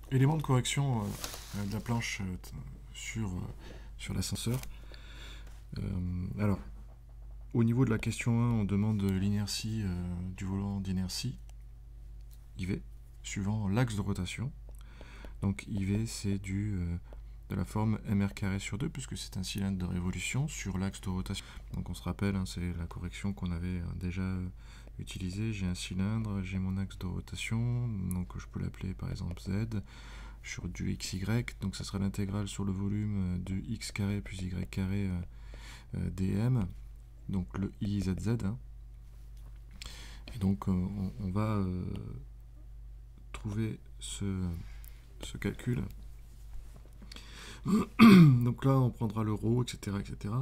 Élément de correction de la planche sur l'ascenseur. Alors, au niveau de la question 1, on demande l'inertie du volant d'inertie, IV, suivant l'axe de rotation. Donc IV, c'est de la forme mr carré sur 2, puisque c'est un cylindre de révolution sur l'axe de rotation. Donc on se rappelle, hein, c'est la correction qu'on avait déjà utilisée. J'ai un cylindre, j'ai mon axe de rotation, donc je peux l'appeler par exemple Z, sur du XY, donc ça sera l'intégrale sur le volume de x carré plus y carré dm, donc le IZZ. Hein. Et donc on va trouver ce calcul. Donc là, on prendra le ρ, etc., etc.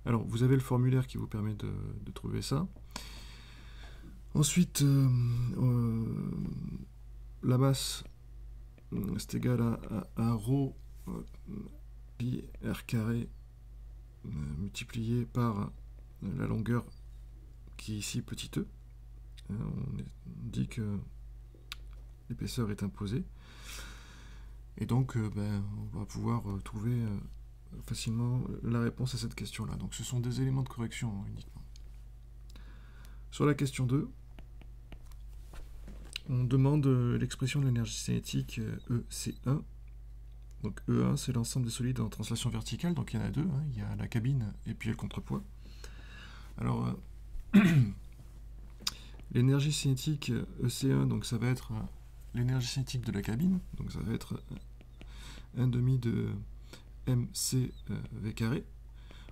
Alors, vous avez le formulaire qui vous permet de trouver ça. Ensuite, la masse, c'est égal à ρ pi r carré multiplié par la longueur qui est ici petit e. On dit que l'épaisseur est imposée. Et donc, on va pouvoir trouver facilement la réponse à cette question-là. Donc, ce sont des éléments de correction uniquement. Sur la question 2, on demande l'expression de l'énergie cinétique EC1. Donc E1, c'est l'ensemble des solides en translation verticale, donc il y en a deux, hein. Il y a la cabine et puis le contrepoids. Alors, l'énergie cinétique EC1, donc ça va être l'énergie cinétique de la cabine, donc ça va être 1/2 de mcv carré,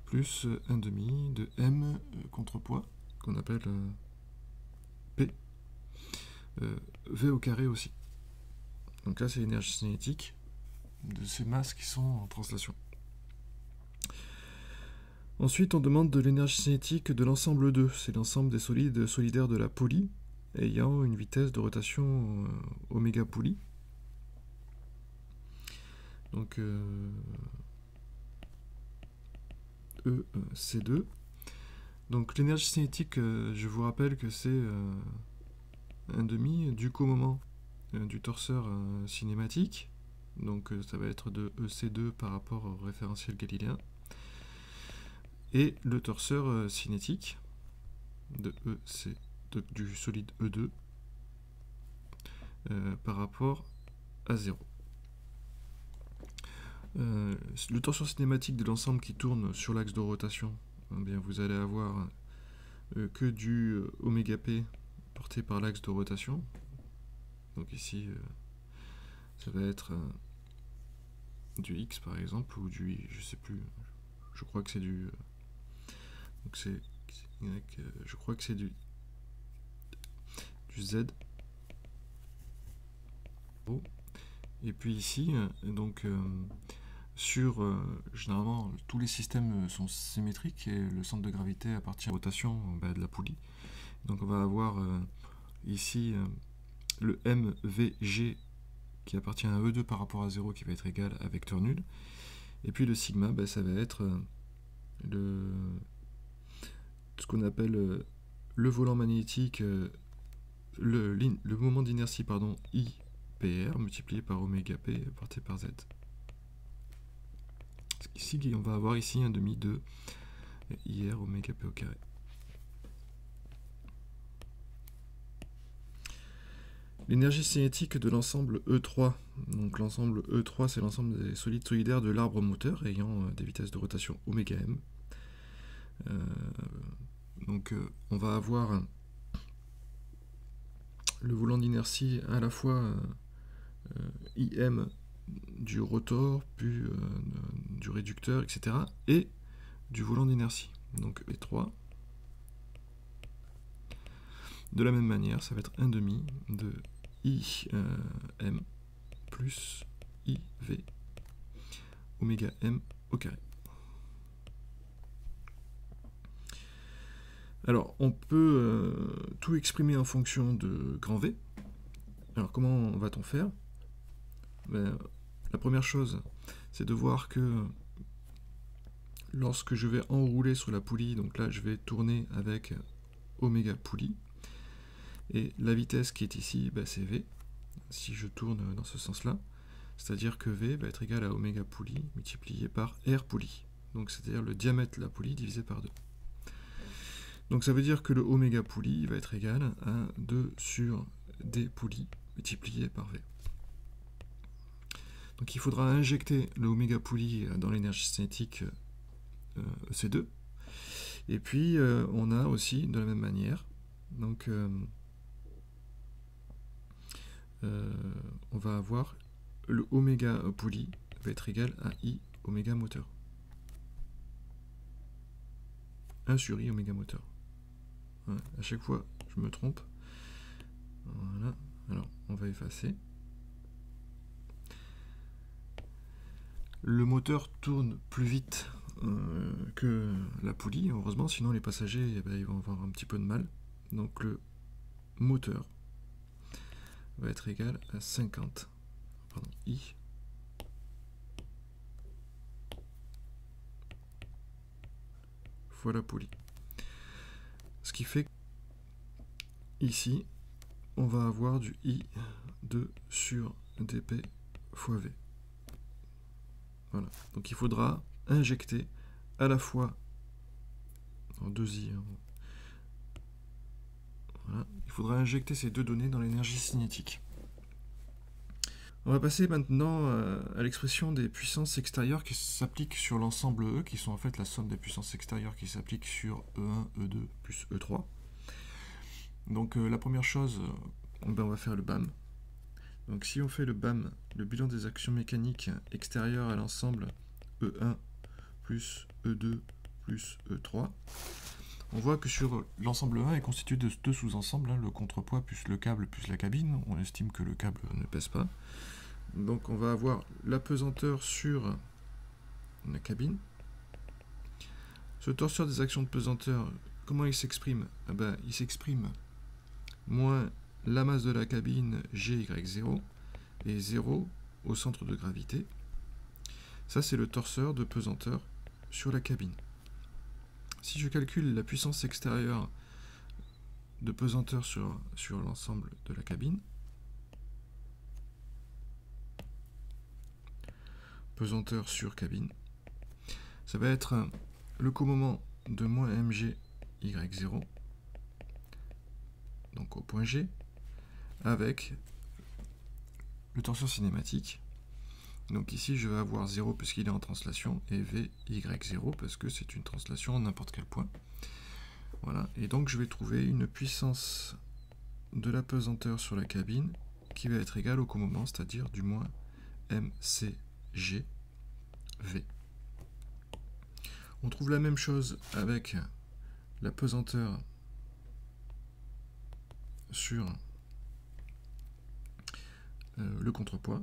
plus 1/2 de m contrepoids, qu'on appelle P, v au carré aussi. Donc là, c'est l'énergie cinétique de ces masses qui sont en translation. Ensuite, on demande de l'énergie cinétique de l'ensemble 2. C'est l'ensemble des solides solidaires de la poulie ayant une vitesse de rotation oméga poulie. Donc EC2. Donc l'énergie cinétique, je vous rappelle que c'est 1/2 du comoment du torseur cinématique. Donc ça va être de EC2 par rapport au référentiel galiléen. Et le torseur cinétique de EC, du solide E2 par rapport à 0. Le torseur cinématique de l'ensemble qui tourne sur l'axe de rotation, eh bien, vous allez avoir que du oméga p porté par l'axe de rotation. Donc ici, ça va être du x par exemple, ou du y, je sais plus. Je crois que c'est du. Donc c'est je crois que c'est du z. Et puis ici, donc généralement tous les systèmes sont symétriques et le centre de gravité appartient à la rotation de la poulie. Donc on va avoir ici le mvg qui appartient à E2 par rapport à 0 qui va être égal à vecteur nul. Et puis le sigma, ça va être ce qu'on appelle le volant magnétique, le moment d'inertie, pardon, IPR multiplié par oméga p porté par z. Ici, on va avoir ici 1/2 de IR oméga p au carré. L'énergie cinétique de l'ensemble E3. Donc l'ensemble E3, c'est l'ensemble des solides solidaires de l'arbre moteur ayant des vitesses de rotation oméga m. Donc on va avoir le volant d'inertie à la fois IM du rotor, puis du réducteur, etc. et du volant d'inertie. Donc les trois. De la même manière, ça va être 1/2 de IM plus IV oméga m au carré. Alors, on peut tout exprimer en fonction de grand V. Alors, comment va-t-on faire? La première chose, c'est de voir que lorsque je vais enrouler sur la poulie, donc là, je vais tourner avec oméga poulie, et la vitesse qui est ici, c'est V, si je tourne dans ce sens-là. C'est-à-dire que V va être égal à oméga poulie multiplié par R poulie. Donc c'est-à-dire le diamètre de la poulie divisé par 2. Donc ça veut dire que le oméga poulie va être égal à 2 sur D poulie multiplié par V. Donc il faudra injecter le oméga poulie dans l'énergie cinétique EC2. Et puis on a aussi de la même manière, donc on va avoir le oméga poulie va être égal à I oméga moteur. 1 sur I oméga moteur. Voilà. À chaque fois, je me trompe. Voilà. Alors, on va effacer. Le moteur tourne plus vite que la poulie, heureusement, sinon les passagers eh ben, ils vont avoir un petit peu de mal. Donc le moteur va être égal à 50 I fois la poulie. Ce qui fait ici, on va avoir du I 2 sur dP fois V. Voilà. Donc il faudra injecter à la fois en 2I. Voilà. Il faudra injecter ces deux données dans l'énergie cinétique. On va passer maintenant à l'expression des puissances extérieures qui s'appliquent sur l'ensemble E, qui sont en fait la somme des puissances extérieures qui s'appliquent sur E1, E2 plus E3. Donc la première chose, on va faire le BAM. Donc si on fait le BAM, le bilan des actions mécaniques extérieures à l'ensemble E1 plus E2 plus E3, on voit que sur l'ensemble 1 est constitué de deux sous-ensembles, le contrepoids plus le câble plus la cabine. On estime que le câble ne pèse pas. Donc on va avoir la pesanteur sur la cabine. Ce torseur des actions de pesanteur, comment il s'exprime? Il s'exprime moins la masse de la cabine GY0 et 0 au centre de gravité. Ça c'est le torseur de pesanteur sur la cabine. Si je calcule la puissance extérieure de pesanteur sur l'ensemble de la cabine, pesanteur sur cabine, ça va être le co-moment de moins mg y0, donc au point G, avec le torseur cinématique. Donc ici je vais avoir 0 puisqu'il est en translation et v y0 parce que c'est une translation à n'importe quel point. Voilà, et donc je vais trouver une puissance de la pesanteur sur la cabine qui va être égale au co-moment, c'est-à-dire du moins mcg v. On trouve la même chose avec la pesanteur sur le contrepoids,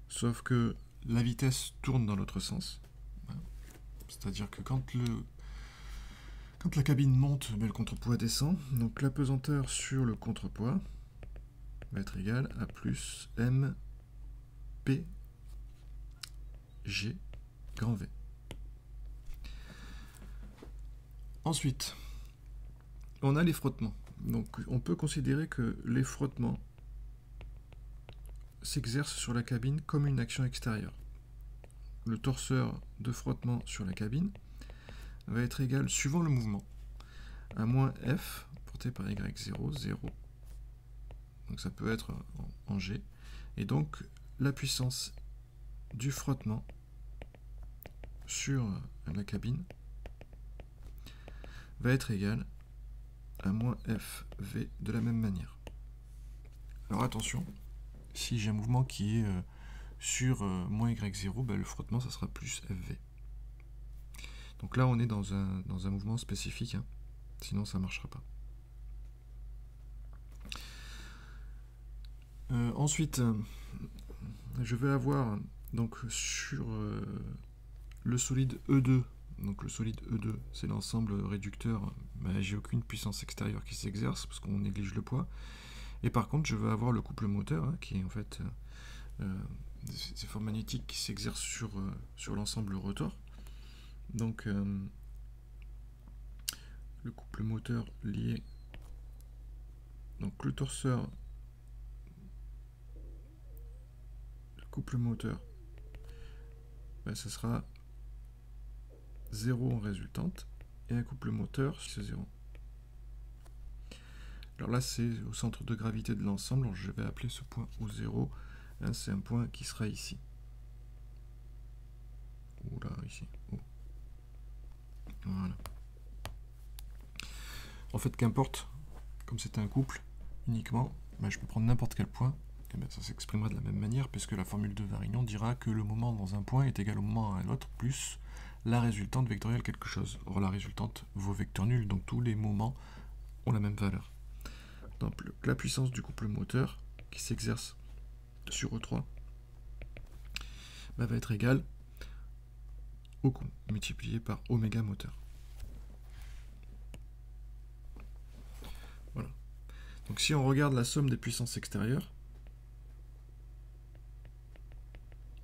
sauf que la vitesse tourne dans l'autre sens. C'est-à-dire que quand la cabine monte, le contrepoids descend. Donc la pesanteur sur le contrepoids va être égale à plus m p g grand V. Ensuite, on a les frottements. Donc on peut considérer que les frottements s'exercent sur la cabine comme une action extérieure. Le torseur de frottement sur la cabine va être égal, suivant le mouvement, à moins F porté par Y0, 0. Donc ça peut être en G. Et donc la puissance du frottement sur la cabine va être égale à moins FV de la même manière. Alors attention, si j'ai un mouvement qui est sur moins Y0, le frottement ça sera plus FV. Donc là on est dans un mouvement spécifique, hein, sinon ça ne marchera pas. Ensuite, je vais avoir donc sur le solide E2, donc le solide E2 c'est l'ensemble réducteur, j'ai aucune puissance extérieure qui s'exerce parce qu'on néglige le poids, et par contre je vais avoir le couple moteur, hein, qui est en fait ces formes magnétiques qui s'exercent sur l'ensemble rotor. Donc le couple moteur lié, donc le torseur couple moteur, ben, ce sera 0 en résultante, et un couple moteur, c'est 0. Alors là, c'est au centre de gravité de l'ensemble, je vais appeler ce point O0, hein, c'est un point qui sera ici. Ou là, ici. Oh. Voilà. En fait, qu'importe, comme c'est un couple uniquement, ben, je peux prendre n'importe quel point, et ben, ça s'exprimera de la même manière, puisque la formule de Varignon dira que le moment dans un point est égal au moment à l'autre, plus la résultante vectorielle quelque chose. Or, la résultante vaut vecteur nul, donc tous les moments ont la même valeur. Donc, la puissance du couple moteur, qui s'exerce sur E3, ben, va être égale au coût multiplié par oméga moteur. Voilà. Donc si on regarde la somme des puissances extérieures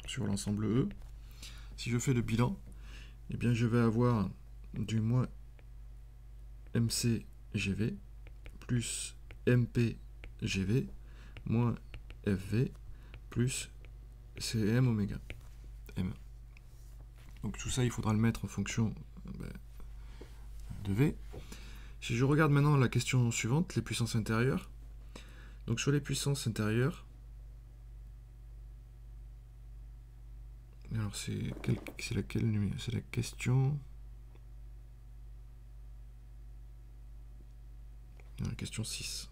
sur l'ensemble E, si je fais le bilan, eh bien je vais avoir du moins MCGV plus MPGV moins FV plus CM oméga M. Donc tout ça, il faudra le mettre en fonction de V. Si je regarde maintenant la question suivante, les puissances intérieures. Donc sur les puissances intérieures, alors c'est laquelle numéro? C'est la question... La question 6.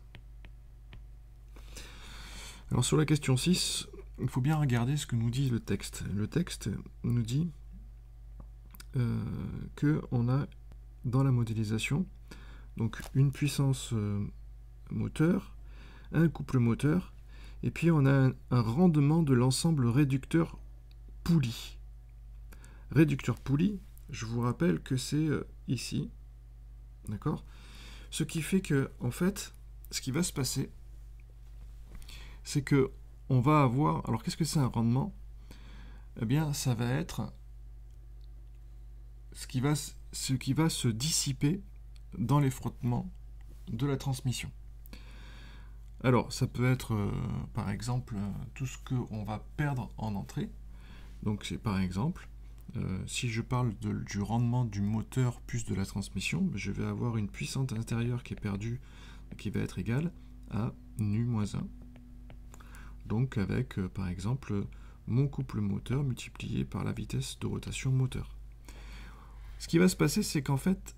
Alors sur la question 6, il faut bien regarder ce que nous dit le texte. Le texte nous dit qu'on a dans la modélisation donc une puissance moteur, un couple moteur, et puis on a un rendement de l'ensemble réducteur Pouly. Réducteur Pouly, je vous rappelle que c'est ici, d'accord? Ce qui fait que, en fait, ce qui va se passer, c'est que on va avoir... Alors, qu'est-ce que c'est un rendement? Eh bien, ça va être ce qui va se dissiper dans les frottements de la transmission. Alors, ça peut être, par exemple, tout ce qu'on va perdre en entrée. Donc, c'est par exemple, si je parle du rendement du moteur plus de la transmission, je vais avoir une puissance intérieure qui est perdue, qui va être égale à nu-1. Donc, avec, par exemple, mon couple moteur multiplié par la vitesse de rotation moteur. Ce qui va se passer, c'est qu'en fait,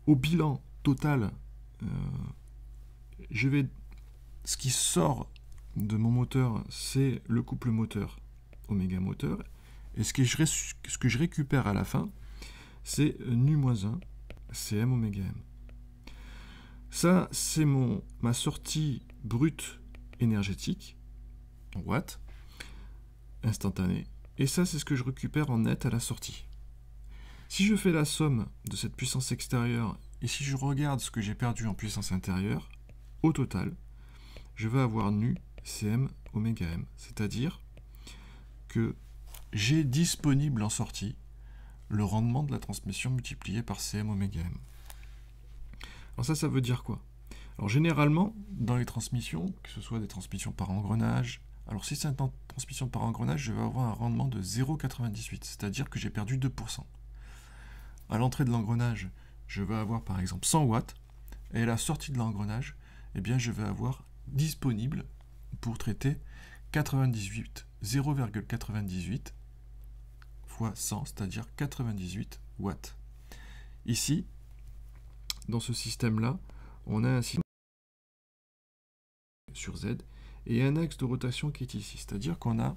au bilan total, ce qui sort de mon moteur, c'est le couple moteur oméga moteur, et ce que je récupère à la fin, c'est nu-1 cm oméga m. Ça, c'est ma sortie brute énergétique, en watts, instantanée, et ça, c'est ce que je récupère en net à la sortie. Si je fais la somme de cette puissance extérieure et si je regarde ce que j'ai perdu en puissance intérieure, au total, je vais avoir nu cm oméga m, c'est-à-dire que j'ai disponible en sortie le rendement de la transmission multiplié par cm oméga m. Alors ça veut dire quoi? Alors généralement, dans les transmissions, que ce soit des transmissions par engrenage, alors si c'est une transmission par engrenage, je vais avoir un rendement de 0,98, c'est-à-dire que j'ai perdu 2%. À l'entrée de l'engrenage, je vais avoir par exemple 100 watts, et à la sortie de l'engrenage, eh bien, je vais avoir disponible pour traiter 0,98 fois 100, c'est-à-dire 98 watts. Ici, dans ce système-là, on a un système sur Z et un axe de rotation qui est ici, c'est-à-dire qu'on a,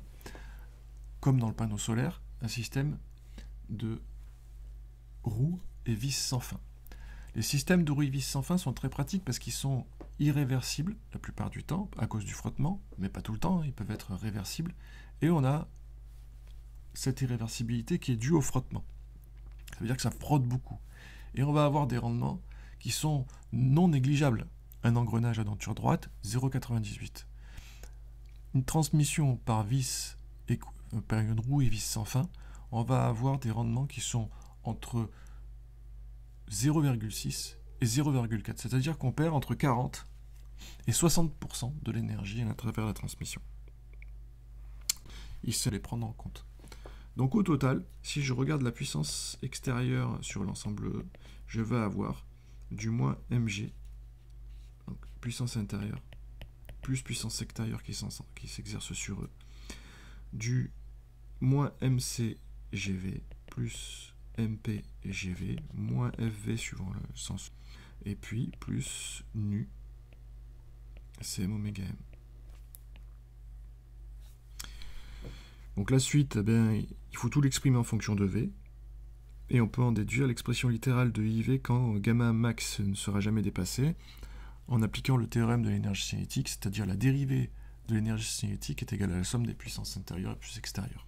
comme dans le panneau solaire, un système de roues et vis sans fin. Les systèmes de roues et vis sans fin sont très pratiques parce qu'ils sont irréversibles la plupart du temps à cause du frottement, mais pas tout le temps, ils peuvent être réversibles, et on a cette irréversibilité qui est due au frottement. Ça veut dire que ça frotte beaucoup. Et on va avoir des rendements qui sont non négligeables. Un engrenage à denture droite, 0,98. Une transmission par vis et par une roue et vis sans fin, on va avoir des rendements qui sont entre 0,6 et 0,4. C'est-à-dire qu'on perd entre 40 et 60% de l'énergie à travers la transmission. il sait les prendre en compte. Donc au total, si je regarde la puissance extérieure sur l'ensemble E, je vais avoir du moins mg, donc puissance intérieure, plus puissance extérieure qui s'exerce sur E, du moins mcgv, plus mpgv, moins fv suivant le sens, et puis plus nu cm oméga m. Donc la suite, eh bien, il faut tout l'exprimer en fonction de V, et on peut en déduire l'expression littérale de IV quand gamma max ne sera jamais dépassé, en appliquant le théorème de l'énergie cinétique, c'est-à-dire la dérivée de l'énergie cinétique est égale à la somme des puissances intérieures et plus extérieures.